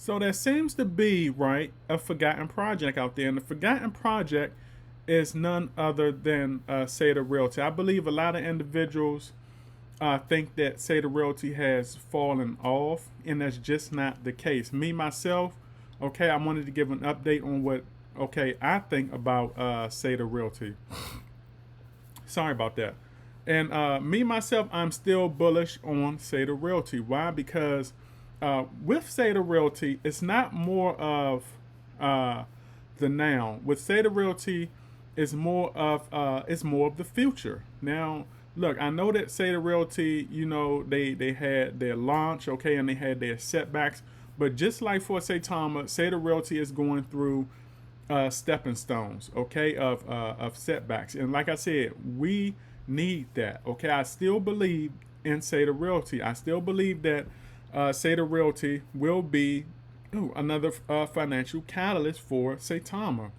So there seems to be, right, a forgotten project out there. And the forgotten project is none other than Sata Realty. I believe a lot of individuals think that Sata Realty has fallen off, and that's just not the case. Me, myself, okay, I wanted to give an update on what, okay, I think about Sata Realty. Sorry about that. And me myself, I'm still bullish on Sata Realty. Why? Because with Sata Realty, it's not more of uh, the now. With Sata Realty, it's more of the future. Now, look, I know that Sata Realty, you know, they had their launch, okay, and they had their setbacks. But just like for Saitama, Sata Realty is going through stepping stones, okay, of setbacks. And like I said, we need that, okay. I still believe in Sata Realty. I still believe that Sata Realty will be another financial catalyst for Saitama,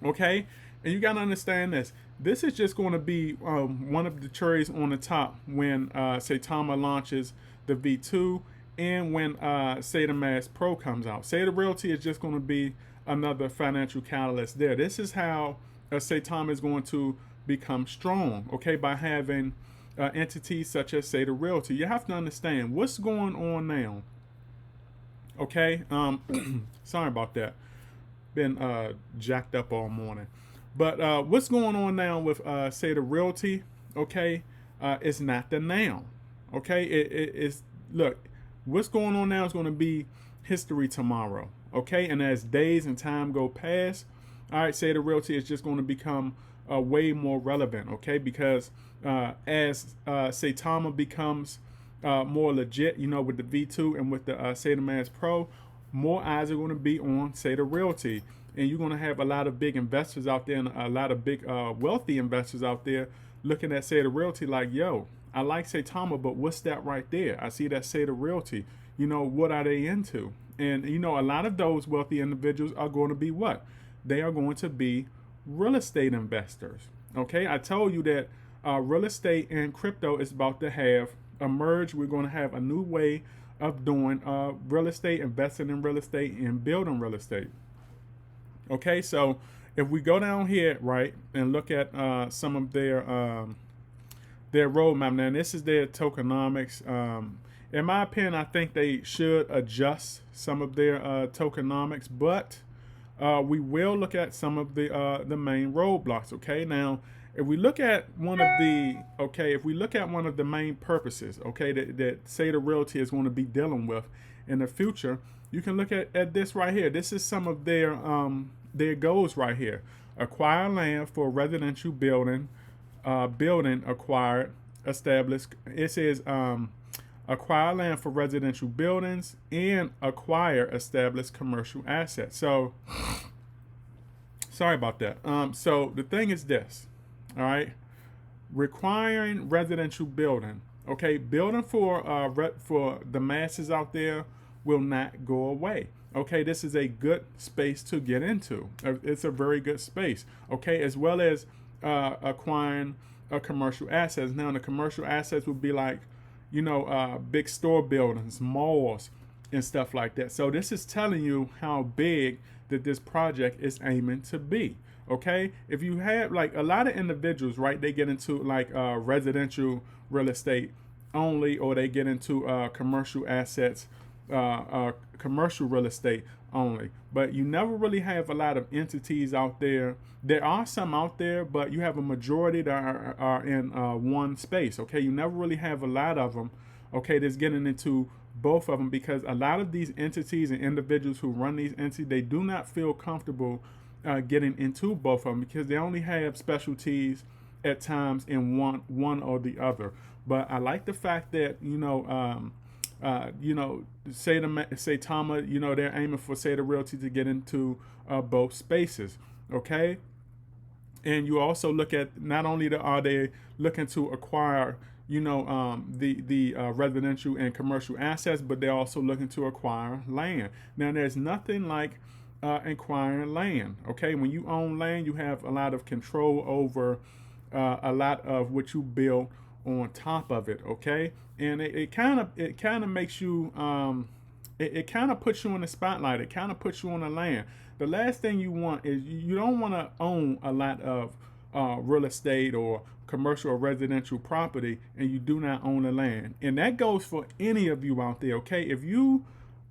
okay. And you gotta understand this. This is just going to be one of the cherries on the top when Saitama launches the V2 and when SAITAMASK Pro comes out. Sata Realty is just going to be another financial catalyst there. This is how Saitama is going to become strong, okay, by having entities such as Sata Realty. You have to understand what's going on now, okay. Sorry about that. Been jacked up all morning. But what's going on now with Sata Realty, okay, it's not the now, okay. It's, look, what's going on now is going to be history tomorrow, okay. And as days and time go past, all right, Sata Realty is just going to become way more relevant, okay, because as Saitama becomes more legit, you know, with the V2 and with the SAITAMASK Pro, more eyes are going to be on Sata Realty. And you're going to have a lot of big investors out there and a lot of big wealthy investors out there looking at Sata Realty like, yo, I like Saitama, but what's that right there? I see that Sata Realty. You know, what are they into? And, you know, a lot of those wealthy individuals are going to be what? They are going to be real estate investors. Okay, I told you that real estate and crypto is about to have a merge. We're going to have a new way of doing real estate, investing in real estate, and building real estate. Okay, so if we go down here, right, and look at some of their roadmap. Now, this is their tokenomics. In my opinion, I think they should adjust some of their tokenomics, but we will look at some of the main roadblocks. Okay, now if we look at if we look at one of the main purposes, okay, that Sata Realty is going to be dealing with in the future, you can look at this right here. This is some of their goals right here. Acquire land for residential building, acquired, established. It says acquire land for residential buildings and acquire established commercial assets. So, sorry about that. So the thing is this, all right, requiring residential building. Okay, building for the masses out there will not go away. Okay, this is a good space to get into. It's a very good space. Okay, as well as acquiring commercial assets. Now, the commercial assets would be like, you know, big store buildings, malls, and stuff like that. So this is telling you how big that this project is aiming to be. Okay, if you have like a lot of individuals, right, they get into like residential real estate only, or they get into commercial assets, commercial real estate only. But you never really have a lot of entities out there. There are some out there, but you have a majority that are in one space. Okay, you never really have a lot of them. Okay, that's getting into both of them, because a lot of these entities and individuals who run these entities, they do not feel comfortable getting into both of them, because they only have specialties at times in one or the other. But I like the fact that, you know, Saitama, you know, they're aiming for Sata Realty to get into both spaces. Okay, and you also look at, not only are they looking to acquire, you know, the residential and commercial assets, but they're also looking to acquire land. Now, there's nothing like acquiring land. Okay, when you own land, you have a lot of control over a lot of what you build on top of it. Okay, and it kind of makes you It kind of puts you in the spotlight. It kind of puts you on the land. The last thing you want is you don't want to own a lot of real estate or commercial or residential property and you do not own the land. And that goes for any of you out there. Okay, if you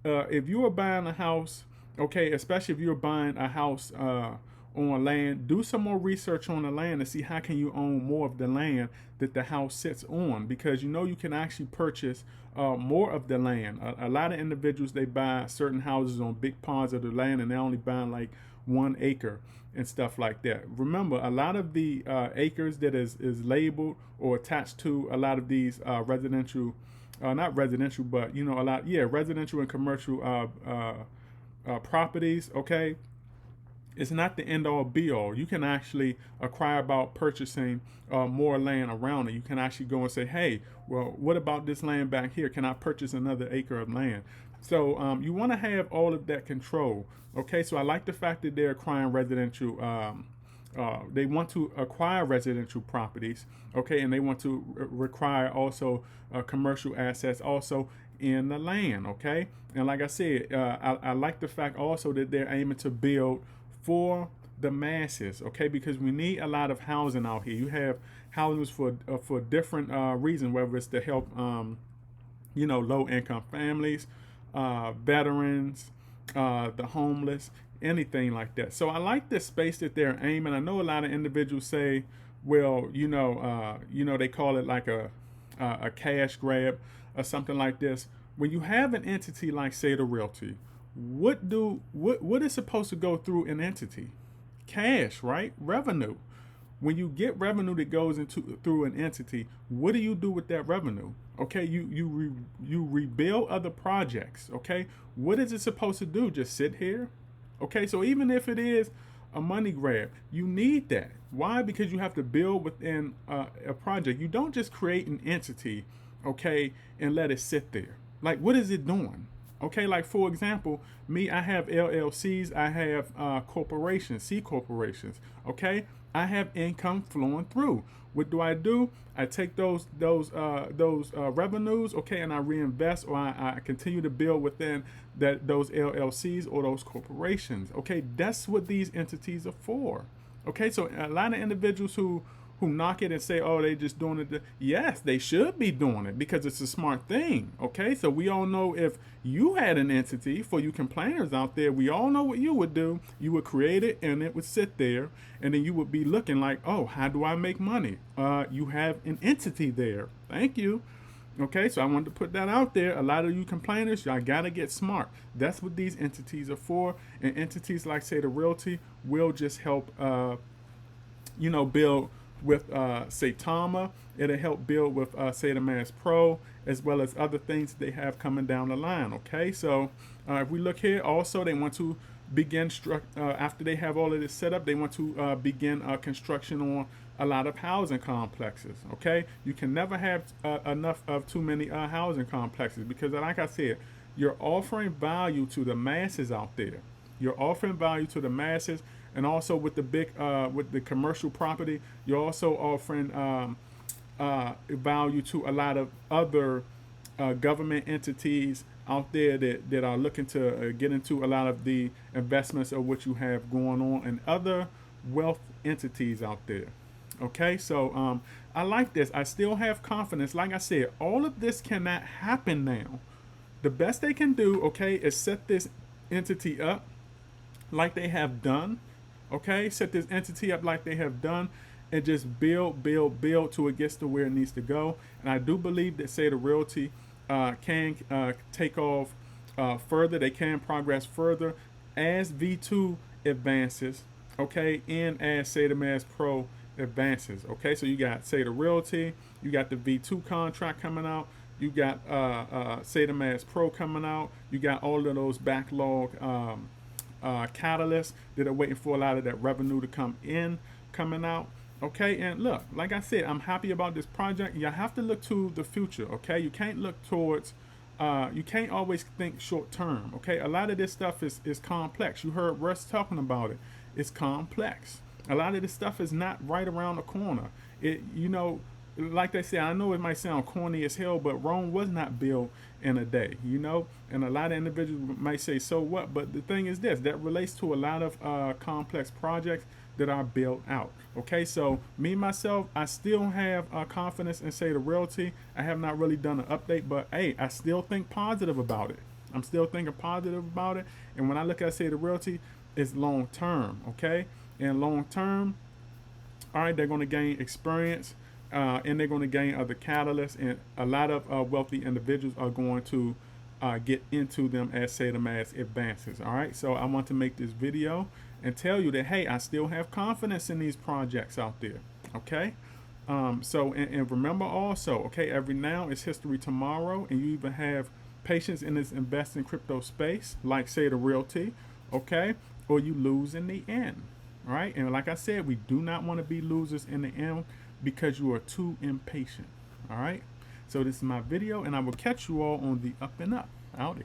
are buying a house, okay, especially if you're buying a house on land, do some more research on the land to see how can you own more of the land that the house sits on, because you know you can actually purchase more of the land. A lot of individuals, they buy certain houses on big parts of the land and they only buy like 1 acre and stuff like that. Remember, a lot of the acres that is labeled or attached to a lot of these residential, not residential, but you know, a lot, yeah, residential and commercial properties, okay, it's not the end all be all. You can actually acquire about purchasing more land around it. You can actually go and say, hey, well, what about this land back here? Can I purchase another acre of land? So you want to have all of that control. Okay, so I like the fact that they're acquiring residential. They want to acquire residential properties. Okay, and they want to require also commercial assets also in the land. Okay, and like I said, I like the fact also that they're aiming to build for the masses, okay? Because we need a lot of housing out here. You have houses for different reasons, whether it's to help, you know, low-income families, veterans, the homeless, anything like that. So I like the space that they're aiming. I know a lot of individuals say, well, you know, they call it like a cash grab or something like this. When you have an entity like Sata Realty, what is supposed to go through an entity? Cash, right? Revenue. When you get revenue that goes into through an entity, what do you do with that revenue? Okay, you rebuild other projects. Okay, what is it supposed to do? Just sit here? Okay, so even if it is a money grab, you need that. Why? Because you have to build within a project. You don't just create an entity, okay, and let it sit there. Like, what is it doing? Okay, like for example, me, I have LLCs, I have corporations, C corporations. Okay, I have income flowing through. What do? I take those revenues, okay, and I reinvest, or I continue to build within those LLCs or those corporations. Okay, that's what these entities are for. Okay, so a lot of individuals who knock it and say, oh, they just doing it. Yes, they should be doing it because it's a smart thing. Okay, so we all know if you had an entity, for you complainers out there, we all know what you would do. You would create it and it would sit there, and then you would be looking like, oh, how do I make money? You have an entity there. Thank you. Okay, so I wanted to put that out there. A lot of you complainers, y'all gotta get smart. That's what these entities are for. And entities like, say, the Realty will just help, build with Saitama. It'll help build with SAITAMASK Pro, as well as other things that they have coming down the line. Okay, so if we look here, also they want to begin after they have all of this set up, they want to begin construction on a lot of housing complexes. Okay, you can never have enough of too many housing complexes, because like I said, you're offering value to the masses out there. You're offering value to the masses, and also with the big with the commercial property, you're also offering value to a lot of other government entities out there that are looking to get into a lot of the investments of what you have going on, and other wealth entities out there. Okay, so I like this. I still have confidence. Like I said, all of this cannot happen now. The best they can do, okay, is set this entity up like they have done. Okay, set this entity up like they have done, and just build till it gets to where it needs to go. And I do believe that, say, the Realty can take off further. They can progress further as V2 advances, okay, and as SAITAMASK Pro advances. Okay, so you got, say, the Realty, you got the V2 contract coming out, you got SAITAMASK Pro coming out, you got all of those backlog catalysts that are waiting for a lot of that revenue to coming out. Okay, and look, like I said, I'm happy about this project. You have to look to the future. Okay, you can't look towards you can't always think short term. Okay, a lot of this stuff is complex. You heard Russ talking about it. It's complex. A lot of this stuff is not right around the corner. like they say, I know it might sound corny as hell, but Rome was not built in a day, you know. And a lot of individuals might say, "So what?" But the thing is this: that relates to a lot of complex projects that are built out. Okay, so me myself, I still have confidence in Sata Realty. I have not really done an update, but hey, I still think positive about it. I'm still thinking positive about it. And when I look at Sata Realty, it's long term. Okay, and long term, all right, they're going to gain experience, and they're going to gain other catalysts, and a lot of wealthy individuals are going to get into them as SAITAMASK advances. All right, so I want to make this video and tell you that hey, I still have confidence in these projects out there. Okay, and remember also, okay, every now is history tomorrow, and you even have patience in this investing crypto space, like Sata Realty, okay, or you lose in the end. All right, and like I said, we do not want to be losers in the end because you are too impatient. All right, so this is my video, and I will catch you all on the up and up. Howdy.